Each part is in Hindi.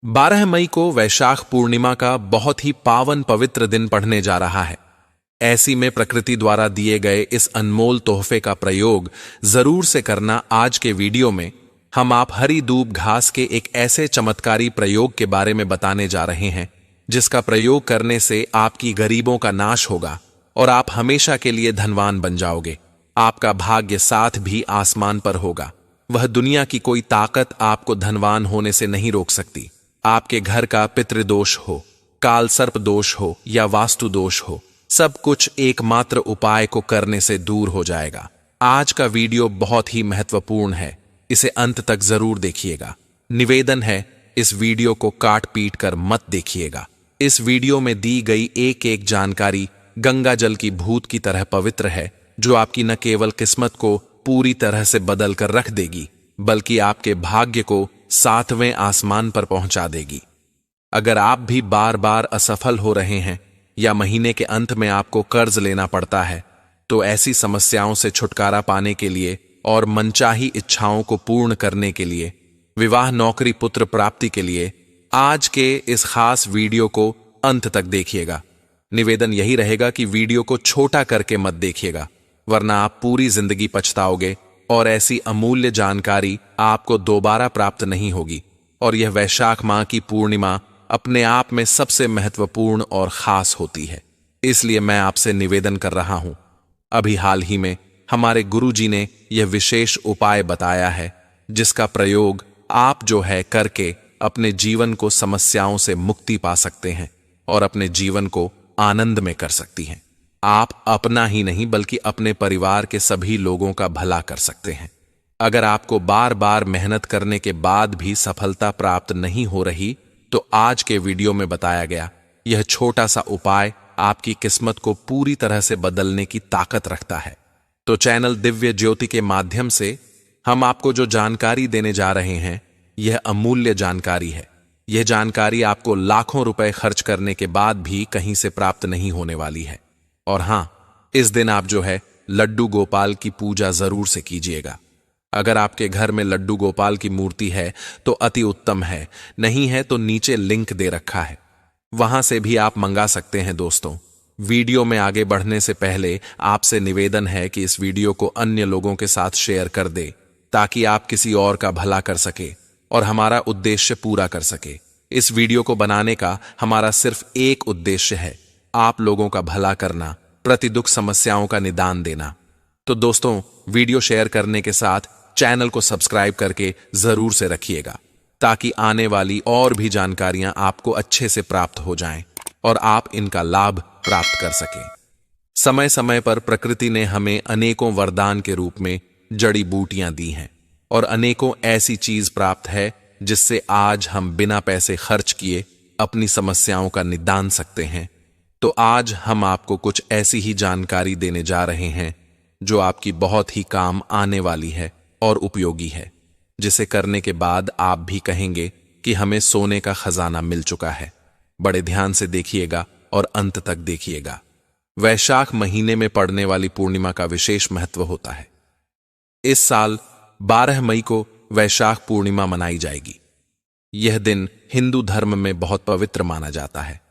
12 मई को वैशाख पूर्णिमा का बहुत ही पावन पवित्र दिन पढ़ने जा रहा है। ऐसी में प्रकृति द्वारा दिए गए इस अनमोल तोहफे का प्रयोग जरूर से करना। आज के वीडियो में हम आप हरी दूब घास के एक ऐसे चमत्कारी प्रयोग के बारे में बताने जा रहे हैं जिसका प्रयोग करने से आपकी गरीबों का नाश होगा और आप हमेशा के लिए धनवान बन जाओगे। आपका भाग्य साथ भी आसमान पर होगा। वह दुनिया की कोई ताकत आपको धनवान होने से नहीं रोक सकती। आपके घर का पितृदोष हो, काल सर्प दोष हो या वास्तु दोष हो, सब कुछ एकमात्र उपाय को करने से दूर हो जाएगा। आज का वीडियो बहुत ही महत्वपूर्ण है, इसे अंत तक जरूर देखिएगा। निवेदन है, इस वीडियो को काट पीट कर मत देखिएगा। इस वीडियो में दी गई एक एक जानकारी गंगा जल की बूंद की तरह पवित्र है, जो आपकी न केवल किस्मत को पूरी तरह से बदल कर रख देगी, बल्कि आपके भाग्य को 7वें आसमान पर पहुंचा देगी। अगर आप भी बार बार असफल हो रहे हैं या महीने के अंत में आपको कर्ज लेना पड़ता है, तो ऐसी समस्याओं से छुटकारा पाने के लिए और मनचाही इच्छाओं को पूर्ण करने के लिए, विवाह, नौकरी, पुत्र प्राप्ति के लिए आज के इस खास वीडियो को अंत तक देखिएगा। निवेदन यही रहेगा कि वीडियो को छोटा करके मत देखिएगा, वरना आप पूरी जिंदगी पछताओगे और ऐसी अमूल्य जानकारी आपको दोबारा प्राप्त नहीं होगी। और यह वैशाख माह की पूर्णिमा अपने आप में सबसे महत्वपूर्ण और खास होती है, इसलिए मैं आपसे निवेदन कर रहा हूं। अभी हाल ही में हमारे गुरुजी ने यह विशेष उपाय बताया है, जिसका प्रयोग आप जो है करके अपने जीवन को समस्याओं से मुक्ति पा सकते हैं और अपने जीवन को आनंद में कर सकती हैं। आप अपना ही नहीं बल्कि अपने परिवार के सभी लोगों का भला कर सकते हैं। अगर आपको बार बार मेहनत करने के बाद भी सफलता प्राप्त नहीं हो रही, तो आज के वीडियो में बताया गया यह छोटा सा उपाय आपकी किस्मत को पूरी तरह से बदलने की ताकत रखता है। तो चैनल दिव्य ज्योति के माध्यम से हम आपको जो जानकारी देने जा रहे हैं, यह अमूल्य जानकारी है। यह जानकारी आपको लाखों रुपए खर्च करने के बाद भी कहीं से प्राप्त नहीं होने वाली है। और हां, इस दिन आप जो है लड्डू गोपाल की पूजा जरूर से कीजिएगा। अगर आपके घर में लड्डू गोपाल की मूर्ति है तो अति उत्तम है, नहीं है तो नीचे लिंक दे रखा है, वहां से भी आप मंगा सकते हैं। दोस्तों, वीडियो में आगे बढ़ने से पहले आपसे निवेदन है कि इस वीडियो को अन्य लोगों के साथ शेयर कर दे, ताकि आप किसी और का भला कर सके और हमारा उद्देश्य पूरा कर सके। इस वीडियो को बनाने का हमारा सिर्फ एक उद्देश्य है, आप लोगों का भला करना, प्रति दुख समस्याओं का निदान देना। तो दोस्तों, वीडियो शेयर करने के साथ चैनल को सब्सक्राइब करके जरूर से रखिएगा, ताकि आने वाली और भी जानकारियां आपको अच्छे से प्राप्त हो जाएं और आप इनका लाभ प्राप्त कर सकें। समय समय पर प्रकृति ने हमें अनेकों वरदान के रूप में जड़ी बूटियां दी हैं और अनेकों ऐसी चीज प्राप्त है जिससे आज हम बिना पैसे खर्च किए अपनी समस्याओं का निदान सकते हैं। तो आज हम आपको कुछ ऐसी ही जानकारी देने जा रहे हैं जो आपकी बहुत ही काम आने वाली है और उपयोगी है, जिसे करने के बाद आप भी कहेंगे कि हमें सोने का खजाना मिल चुका है। बड़े ध्यान से देखिएगा और अंत तक देखिएगा। वैशाख महीने में पड़ने वाली पूर्णिमा का विशेष महत्व होता है। इस साल 12 मई को वैशाख पूर्णिमा मनाई जाएगी। यह दिन हिंदू धर्म में बहुत पवित्र माना जाता है।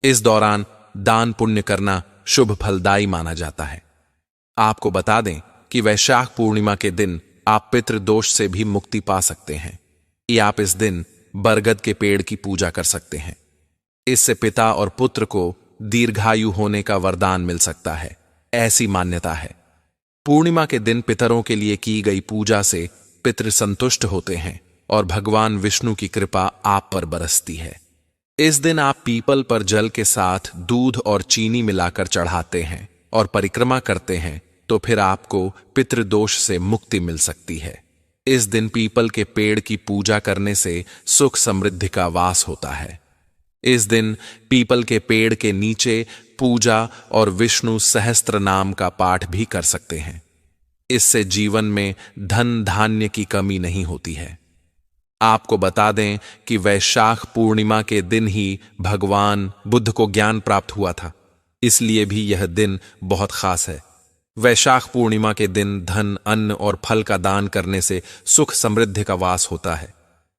इस दौरान दान पुण्य करना शुभ फलदायी माना जाता है। आपको बता दें कि वैशाख पूर्णिमा के दिन आप पितृदोष से भी मुक्ति पा सकते हैं। या आप इस दिन बरगद के पेड़ की पूजा कर सकते हैं। इससे पिता और पुत्र को दीर्घायु होने का वरदान मिल सकता है, ऐसी मान्यता है। पूर्णिमा के दिन पितरों के लिए की गई पूजा से पितृ संतुष्ट होते हैं और भगवान विष्णु की कृपा आप पर बरसती है। इस दिन आप पीपल पर जल के साथ दूध और चीनी मिलाकर चढ़ाते हैं और परिक्रमा करते हैं, तो फिर आपको पितृदोष से मुक्ति मिल सकती है। इस दिन पीपल के पेड़ की पूजा करने से सुख समृद्धि का वास होता है। इस दिन पीपल के पेड़ के नीचे पूजा और विष्णु सहस्त्र नाम का पाठ भी कर सकते हैं। इससे जीवन में धन धान्य की कमी नहीं होती है। आपको बता दें कि वैशाख पूर्णिमा के दिन ही भगवान बुद्ध को ज्ञान प्राप्त हुआ था, इसलिए भी यह दिन बहुत खास है। वैशाख पूर्णिमा के दिन धन, अन्न और फल का दान करने से सुख समृद्धि का वास होता है।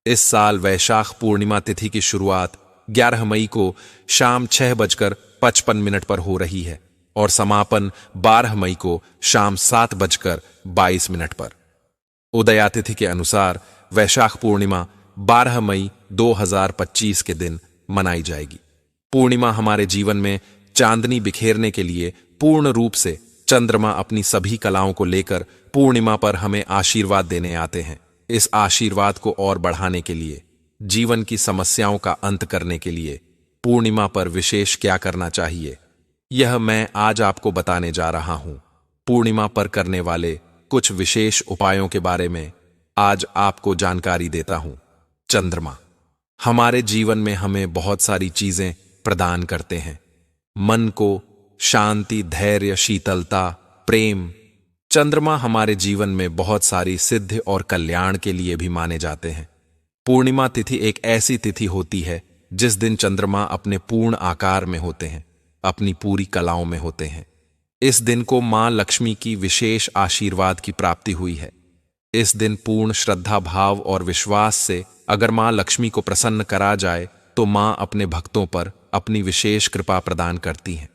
इस साल वैशाख पूर्णिमा तिथि की शुरुआत 11 मई को शाम 6:55 पर हो रही है और समापन 12 मई को शाम 7:22 पर। उदया तिथि के अनुसार वैशाख पूर्णिमा 12 मई 2025 के दिन मनाई जाएगी। पूर्णिमा हमारे जीवन में चांदनी बिखेरने के लिए पूर्ण रूप से चंद्रमा अपनी सभी कलाओं को लेकर पूर्णिमा पर हमें आशीर्वाद देने आते हैं। इस आशीर्वाद को और बढ़ाने के लिए, जीवन की समस्याओं का अंत करने के लिए पूर्णिमा पर विशेष क्या करना चाहिए, यह मैं आज आपको बताने जा रहा हूं। पूर्णिमा पर करने वाले कुछ विशेष उपायों के बारे में आज आपको जानकारी देता हूं। चंद्रमा हमारे जीवन में हमें बहुत सारी चीजें प्रदान करते हैं। मन को शांति, धैर्य, शीतलता, प्रेम। चंद्रमा हमारे जीवन में बहुत सारी सिद्धि और कल्याण के लिए भी माने जाते हैं। पूर्णिमा तिथि एक ऐसी तिथि होती है जिस दिन चंद्रमा अपने पूर्ण आकार में होते हैं, अपनी पूरी कलाओं में होते हैं। इस दिन को मां लक्ष्मी की विशेष आशीर्वाद की प्राप्ति हुई है। इस दिन पूर्ण श्रद्धा भाव और विश्वास से अगर मां लक्ष्मी को प्रसन्न करा जाए तो मां अपने भक्तों पर अपनी विशेष कृपा प्रदान करती हैं।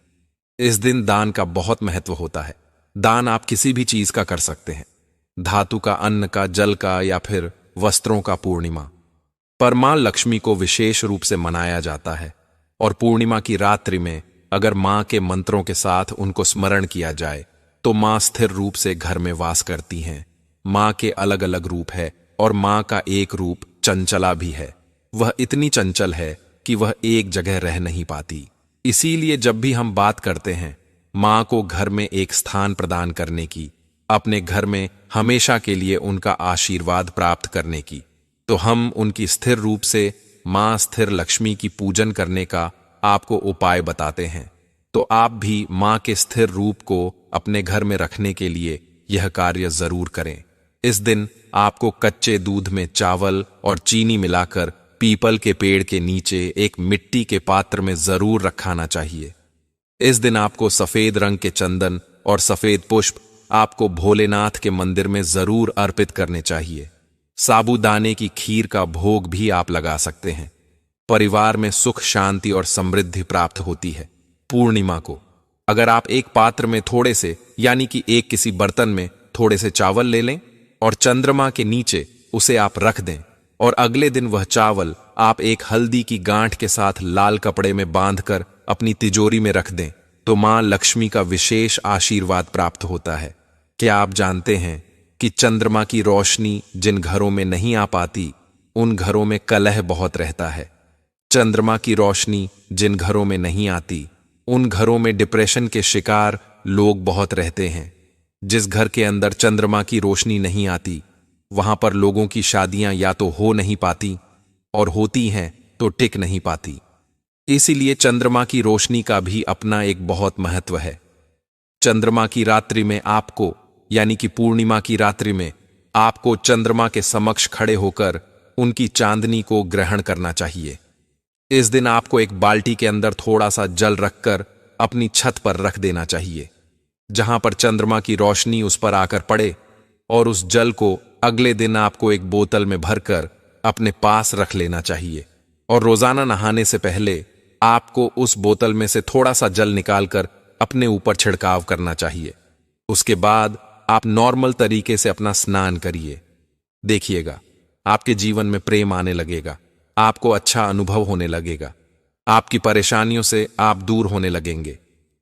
इस दिन दान का बहुत महत्व होता है। दान आप किसी भी चीज का कर सकते हैं, धातु का, अन्न का, जल का या फिर वस्त्रों का। पूर्णिमा पर मां लक्ष्मी को विशेष रूप से मनाया जाता है और पूर्णिमा की रात्रि में अगर मां के मंत्रों के साथ उनको स्मरण किया जाए तो मां स्थिर रूप से घर में वास करती हैं। मां के अलग अलग रूप है और मां का एक रूप चंचला भी है। वह इतनी चंचल है कि वह एक जगह रह नहीं पाती। इसीलिए जब भी हम बात करते हैं मां को घर में एक स्थान प्रदान करने की, अपने घर में हमेशा के लिए उनका आशीर्वाद प्राप्त करने की, तो हम उनकी स्थिर रूप से मां स्थिर लक्ष्मी की पूजन करने का आपको उपाय बताते हैं। तो आप भी मां के स्थिर रूप को अपने घर में रखने के लिए यह कार्य जरूर करें। इस दिन आपको कच्चे दूध में चावल और चीनी मिलाकर पीपल के पेड़ के नीचे एक मिट्टी के पात्र में जरूर रखाना चाहिए। इस दिन आपको सफेद रंग के चंदन और सफेद पुष्प आपको भोलेनाथ के मंदिर में जरूर अर्पित करने चाहिए। साबूदाने की खीर का भोग भी आप लगा सकते हैं। परिवार में सुख, शांति और समृद्धि प्राप्त होती है। पूर्णिमा को अगर आप एक पात्र में थोड़े से, यानी कि एक किसी बर्तन में थोड़े से चावल ले लें और चंद्रमा के नीचे उसे आप रख दें और अगले दिन वह चावल आप एक हल्दी की गांठ के साथ लाल कपड़े में बांधकर अपनी तिजोरी में रख दें तो मां लक्ष्मी का विशेष आशीर्वाद प्राप्त होता है। क्या आप जानते हैं कि चंद्रमा की रोशनी जिन घरों में नहीं आ पाती उन घरों में कलह बहुत रहता है। चंद्रमा की रोशनी जिन घरों में नहीं आती उन घरों में डिप्रेशन के शिकार लोग बहुत रहते हैं। जिस घर के अंदर चंद्रमा की रोशनी नहीं आती वहां पर लोगों की शादियां या तो हो नहीं पाती और होती हैं तो टिक नहीं पाती। इसीलिए चंद्रमा की रोशनी का भी अपना एक बहुत महत्व है। चंद्रमा की रात्रि में आपको, यानी कि पूर्णिमा की रात्रि में आपको चंद्रमा के समक्ष खड़े होकर उनकी चांदनी को ग्रहण करना चाहिए। इस दिन आपको एक बाल्टी के अंदर थोड़ा सा जल रखकर अपनी छत पर रख देना चाहिए, जहां पर चंद्रमा की रोशनी उस पर आकर पड़े, और उस जल को अगले दिन आपको एक बोतल में भरकर अपने पास रख लेना चाहिए। और रोजाना नहाने से पहले आपको उस बोतल में से थोड़ा सा जल निकालकर अपने ऊपर छिड़काव करना चाहिए। उसके बाद आप नॉर्मल तरीके से अपना स्नान करिए। देखिएगा आपके जीवन में प्रेम आने लगेगा, आपको अच्छा अनुभव होने लगेगा, आपकी परेशानियों से आप दूर होने लगेंगे।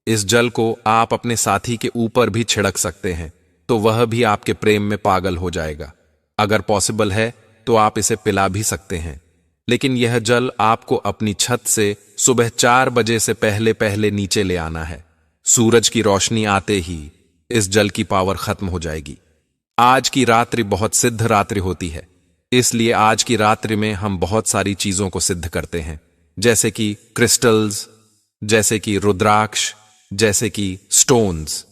इस जल को आप अपने साथी के ऊपर भी छिड़क सकते हैं तो वह भी आपके प्रेम में पागल हो जाएगा। अगर पॉसिबल है तो आप इसे पिला भी सकते हैं, लेकिन यह जल आपको अपनी छत से सुबह 4 बजे से पहले पहले नीचे ले आना है। सूरज की रोशनी आते ही इस जल की पावर खत्म हो जाएगी। आज की रात्रि बहुत सिद्ध रात्रि होती है, इसलिए आज की रात्रि में हम बहुत सारी चीजों को सिद्ध करते हैं, जैसे कि क्रिस्टल्स, जैसे कि रुद्राक्ष, जैसे कि स्टोन्स।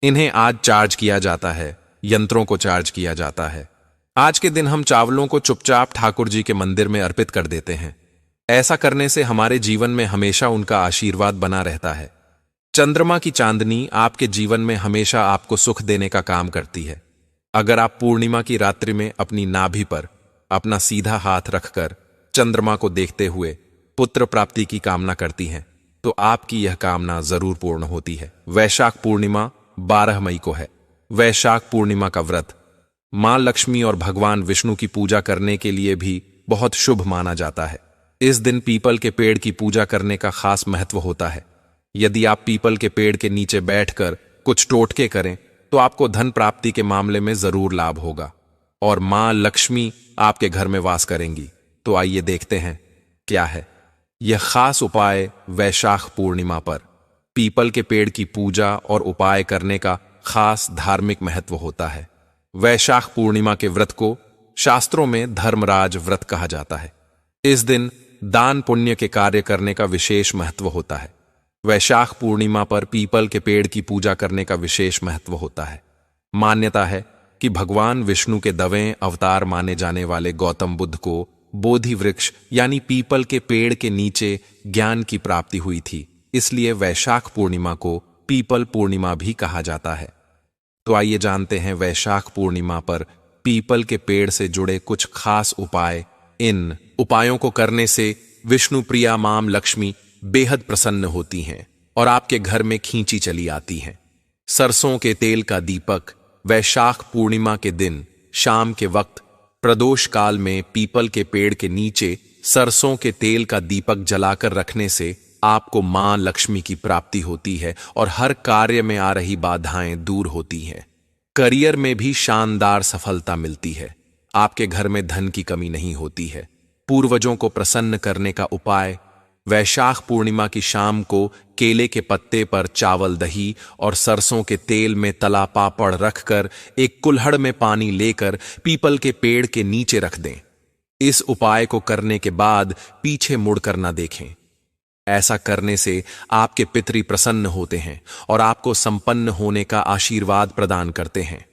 इन्हें आज चार्ज किया जाता है, यंत्रों को चार्ज किया जाता है। आज के दिन हम चावलों को चुपचाप ठाकुर जी के मंदिर में अर्पित कर देते हैं। ऐसा करने से हमारे जीवन में हमेशा उनका आशीर्वाद बना रहता है। चंद्रमा की चांदनी आपके जीवन में हमेशा आपको सुख देने का काम करती है। अगर आप पूर्णिमा की रात्रि में अपनी नाभि पर अपना सीधा हाथ रखकर चंद्रमा को देखते हुए पुत्र प्राप्ति की कामना करती हैं तो आपकी यह कामना जरूर पूर्ण होती है। वैशाख पूर्णिमा 12 मई को है। वैशाख पूर्णिमा का व्रत मां लक्ष्मी और भगवान विष्णु की पूजा करने के लिए भी बहुत शुभ माना जाता है। इस दिन पीपल के पेड़ की पूजा करने का खास महत्व होता है। यदि आप पीपल के पेड़ के नीचे बैठकर कुछ टोटके करें तो आपको धन प्राप्ति के मामले में जरूर लाभ होगा और मां लक्ष्मी आपके घर में वास करेंगी। तो आइए देखते हैं क्या है यह खास उपाय वैशाख पूर्णिमा पर। पीपल के पेड़ की पूजा और उपाय करने का खास धार्मिक महत्व होता है। वैशाख पूर्णिमा के व्रत को शास्त्रों में धर्मराज व्रत कहा जाता है। इस दिन दान पुण्य के कार्य करने का विशेष महत्व होता है। वैशाख पूर्णिमा पर पीपल के पेड़ की पूजा करने का विशेष महत्व होता है। मान्यता है कि भगवान विष्णु के 9वें अवतार माने जाने वाले गौतम बुद्ध को बोधि वृक्ष यानी पीपल के पेड़ के नीचे ज्ञान की प्राप्ति हुई थी, इसलिए वैशाख पूर्णिमा को पीपल पूर्णिमा भी कहा जाता है। तो आइए जानते हैं वैशाख पूर्णिमा पर पीपल के पेड़ से जुड़े कुछ खास उपाय। इन उपायों को करने से विष्णु प्रिया मां लक्ष्मी बेहद प्रसन्न होती हैं और आपके घर में खींची चली आती हैं। सरसों के तेल का दीपक वैशाख पूर्णिमा के दिन शाम के वक्त प्रदोष काल में पीपल के पेड़ के नीचे सरसों के तेल का दीपक जलाकर रखने से आपको मां लक्ष्मी की प्राप्ति होती है और हर कार्य में आ रही बाधाएं दूर होती हैं। करियर में भी शानदार सफलता मिलती है। आपके घर में धन की कमी नहीं होती है। पूर्वजों को प्रसन्न करने का उपाय वैशाख पूर्णिमा की शाम को केले के पत्ते पर चावल दही और सरसों के तेल में तला पापड़ रखकर एक कुल्हड़ में पानी लेकर पीपल के पेड़ के नीचे रख दें। इस उपाय को करने के बाद पीछे मुड़कर न देखें। ऐसा करने से आपके पितृ प्रसन्न होते हैं और आपको संपन्न होने का आशीर्वाद प्रदान करते हैं।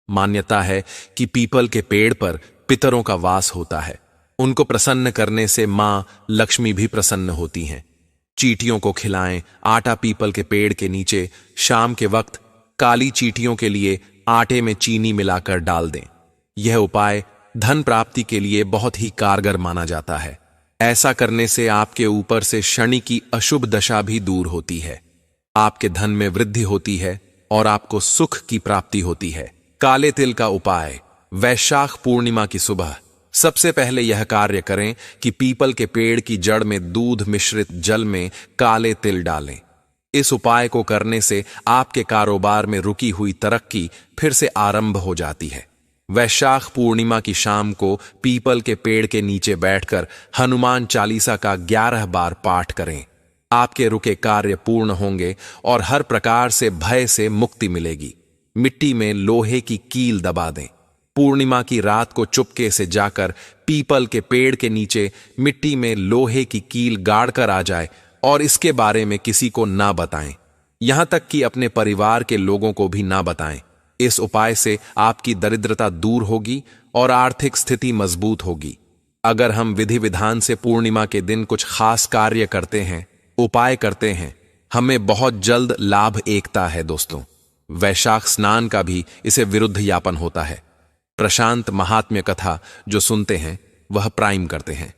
मान्यता है कि पीपल के पेड़ पर पितरों का वास होता है। उनको प्रसन्न करने से मां लक्ष्मी भी प्रसन्न होती हैं। चींटियों को खिलाएं। आटा पीपल के पेड़ के नीचे शाम के वक्त काली चींटियों के लिए आटे में चीनी मिलाकर डाल दें। यह उपाय धन प्राप्ति के लिए बहुत ही कारगर माना जाता है। ऐसा करने से आपके ऊपर से शनि की अशुभ दशा भी दूर होती है। आपके धन में वृद्धि होती है और आपको सुख की प्राप्ति होती है। काले तिल का उपाय वैशाख पूर्णिमा की सुबह सबसे पहले यह कार्य करें कि पीपल के पेड़ की जड़ में दूध मिश्रित जल में काले तिल डालें। इस उपाय को करने से आपके कारोबार में रुकी हुई तरक्की फिर से आरंभ हो जाती है। वैशाख पूर्णिमा की शाम को पीपल के पेड़ के नीचे बैठकर हनुमान चालीसा का 11 बार पाठ करें। आपके रुके कार्य पूर्ण होंगे और हर प्रकार से भय से मुक्ति मिलेगी। मिट्टी में लोहे की कील दबा दें। पूर्णिमा की रात को चुपके से जाकर पीपल के पेड़ के नीचे मिट्टी में लोहे की कील गाड़ कर आ जाए और इसके बारे में किसी को ना बताएं, यहां तक कि अपने परिवार के लोगों को भी ना बताएं। इस उपाय से आपकी दरिद्रता दूर होगी और आर्थिक स्थिति मजबूत होगी। अगर हम विधि विधान से पूर्णिमा के दिन कुछ खास कार्य करते हैं, उपाय करते हैं, हमें बहुत जल्द लाभ एकता है। दोस्तों, वैशाख स्नान का भी इसे विरुद्ध यापन होता है। प्रशांत महात्म्य कथा जो सुनते हैं वह प्राइम करते हैं।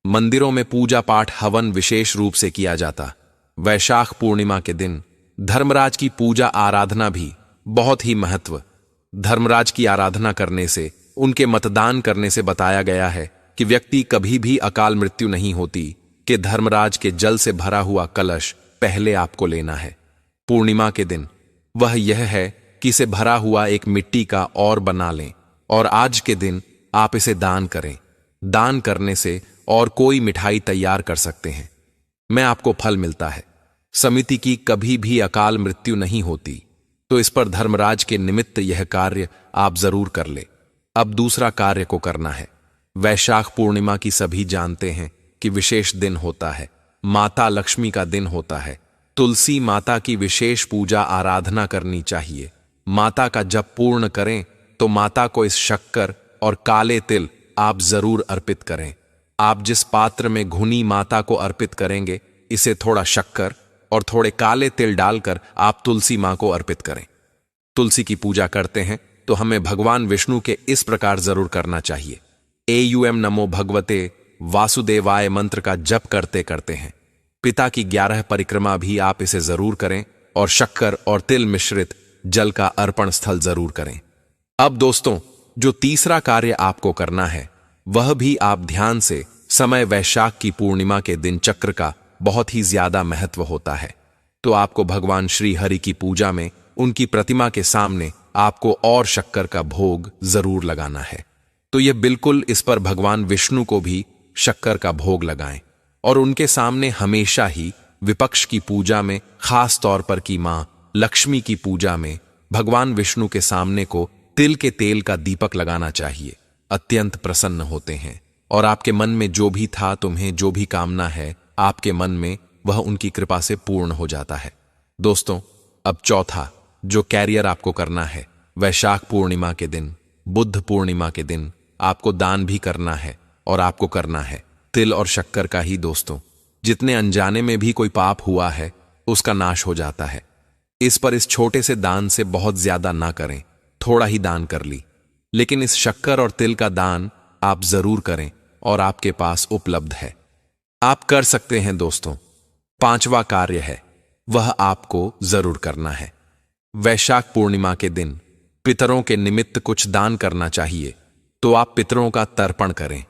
मंदिरों में पूजा पाठ हवन विशेष रूप से किया जाता। वैशाख पूर्णिमा के दिन धर्मराज की पूजा आराधना भी बहुत ही महत्व। धर्मराज की आराधना करने से, उनके मतदान करने से बताया गया है कि व्यक्ति कभी भी अकाल मृत्यु नहीं होती कि धर्मराज के जल से भरा हुआ कलश पहले आपको लेना है। पूर्णिमा के दिन वह यह है कि इसे भरा हुआ एक मिट्टी का और बना लें और आज के दिन आप इसे दान करें। दान करने से और कोई मिठाई तैयार कर सकते हैं। मैं आपको फल मिलता है। समिति की कभी भी अकाल मृत्यु नहीं होती, तो इस पर धर्मराज के निमित्त यह कार्य आप जरूर कर ले। अब दूसरा कार्य को करना है। वैशाख पूर्णिमा की सभी जानते हैं कि विशेष दिन होता है। माता लक्ष्मी का दिन होता है। तुलसी माता की विशेष पूजा आराधना करनी चाहिए। माता का जप पूर्ण करें तो माता को इस शक्कर और काले तिल आप जरूर अर्पित करें। आप जिस पात्र में घुनी माता को अर्पित करेंगे, इसे थोड़ा शक्कर और थोड़े काले तिल डालकर आप तुलसी मां को अर्पित करें। तुलसी की पूजा करते हैं तो हमें भगवान विष्णु के इस प्रकार जरूर करना चाहिए। AUM नमो भगवते वासुदेवाय मंत्र का जप करते करते हैं। पिता की 11 परिक्रमा भी आप इसे जरूर करें और शक्कर और तिल मिश्रित जल का अर्पण स्थल जरूर करें। अब दोस्तों, जो तीसरा कार्य आपको करना है वह भी आप ध्यान से समय वैशाख की पूर्णिमा के दिन चक्र का बहुत ही ज्यादा महत्व होता है। तो आपको भगवान श्री हरि की पूजा में उनकी प्रतिमा के सामने आपको और शक्कर का भोग जरूर लगाना है। तो यह बिल्कुल इस पर भगवान विष्णु को भी शक्कर का भोग लगाएं और उनके सामने हमेशा ही विपक्ष की पूजा में, खास तौर पर की मां लक्ष्मी की पूजा में भगवान विष्णु के सामने को तिल के तेल का दीपक लगाना चाहिए। अत्यंत प्रसन्न होते हैं और आपके मन में जो भी था, तुम्हें जो भी कामना है आपके मन में, वह उनकी कृपा से पूर्ण हो जाता है। दोस्तों, अब चौथा जो कैरियर आपको करना है, वैशाख पूर्णिमा के दिन, बुद्ध पूर्णिमा के दिन आपको दान भी करना है और आपको करना है तिल और शक्कर का ही। दोस्तों, जितने अनजाने में भी कोई पाप हुआ है उसका नाश हो जाता है। इस पर इस छोटे से दान से बहुत ज्यादा ना करें, थोड़ा ही दान कर ली, लेकिन इस शक्कर और तिल का दान आप जरूर करें और आपके पास उपलब्ध है, आप कर सकते हैं। दोस्तों, पांचवा कार्य है वह आपको जरूर करना है। वैशाख पूर्णिमा के दिन पितरों के निमित्त कुछ दान करना चाहिए, तो आप पितरों का तर्पण करें।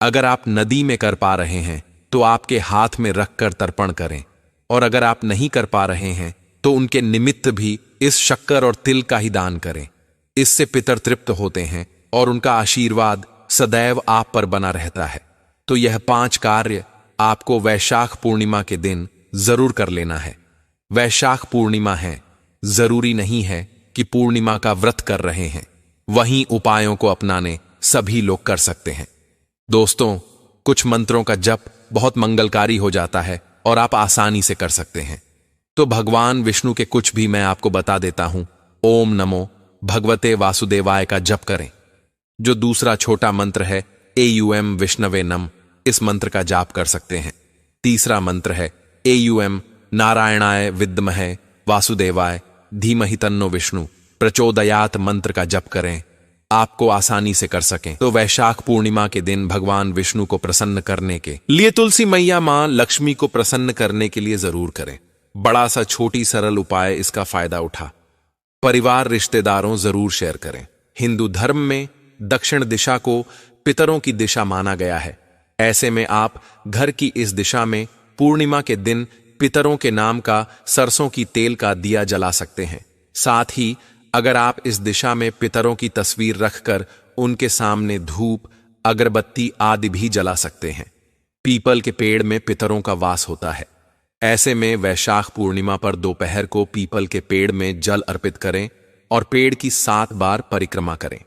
अगर आप नदी में कर पा रहे हैं तो आपके हाथ में रखकर तर्पण करें, और अगर आप नहीं कर पा रहे हैं तो उनके निमित्त भी इस शक्कर और तिल का ही दान करें। इससे पितर तृप्त होते हैं और उनका आशीर्वाद सदैव आप पर बना रहता है। तो यह 5 कार्य आपको वैशाख पूर्णिमा के दिन जरूर कर लेना है। वैशाख पूर्णिमा है, जरूरी नहीं है कि पूर्णिमा का व्रत कर रहे हैं, वहीं उपायों को अपनाने सभी लोग कर सकते हैं। दोस्तों, कुछ मंत्रों का जप बहुत मंगलकारी हो जाता है और आप आसानी से कर सकते हैं। तो भगवान विष्णु के कुछ भी मैं आपको बता देता हूं। ओम नमो भगवते वासुदेवाय का जप करें। जो दूसरा छोटा मंत्र है AUM विष्णवे नम, इस मंत्र का जाप कर सकते हैं। तीसरा मंत्र है AUM नारायणाय विद्महे वासुदेवाय धीमहि तन्नो विष्णु प्रचोदयात मंत्र का जप करें, आपको आसानी से कर सकें। तो वैशाख पूर्णिमा के दिन भगवान विष्णु को प्रसन्न करने के लिए तुलसी मैया मां लक्ष्मी को प्रसन्न करने के लिए जरूर करें। बड़ा सा छोटी सरल उपाय, इसका फायदा उठा परिवार रिश्तेदारों जरूर शेयर करें। हिंदू धर्म में दक्षिण दिशा को पितरों की दिशा माना गया है। ऐसे में आप घर की इस दिशा में पूर्णिमा के दिन पितरों के नाम का सरसों की तेल का दिया जला सकते हैं। साथ ही अगर आप इस दिशा में पितरों की तस्वीर रखकर उनके सामने धूप, अगरबत्ती आदि भी जला सकते हैं। पीपल के पेड़ में पितरों का वास होता है। ऐसे में वैशाख पूर्णिमा पर दोपहर को पीपल के पेड़ में जल अर्पित करें और पेड़ की 7 बार परिक्रमा करें।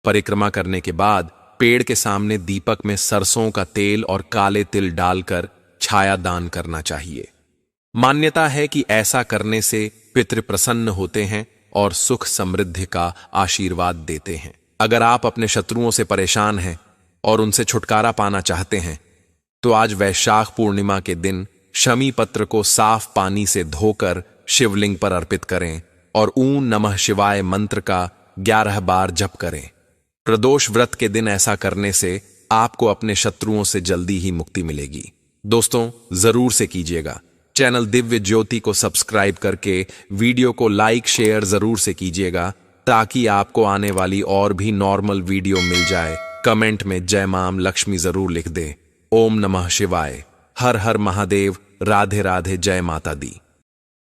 परिक्रमा करने के बाद पेड़ के सामने दीपक में सरसों का तेल और काले तिल डालकर छाया दान करना चाहिए। मान्यता है कि ऐसा करने से पितृ प्रसन्न होते हैं और सुख समृद्धि का आशीर्वाद देते हैं। अगर आप अपने शत्रुओं से परेशान हैं और उनसे छुटकारा पाना चाहते हैं तो आज वैशाख पूर्णिमा के दिन शमी पत्र को साफ पानी से धोकर शिवलिंग पर अर्पित करें और ऊं नमः शिवाय मंत्र का 11 बार जप करें। प्रदोष व्रत के दिन ऐसा करने से आपको अपने शत्रुओं से जल्दी ही मुक्ति मिलेगी। दोस्तों, जरूर से कीजिएगा। चैनल दिव्य ज्योति को सब्सक्राइब करके वीडियो को लाइक शेयर जरूर से कीजिएगा ताकि आपको आने वाली और भी नॉर्मल वीडियो मिल जाए। कमेंट में जय मां लक्ष्मी जरूर लिख दे। ओम नमः शिवाय, हर हर महादेव, राधे राधे, जय माता दी।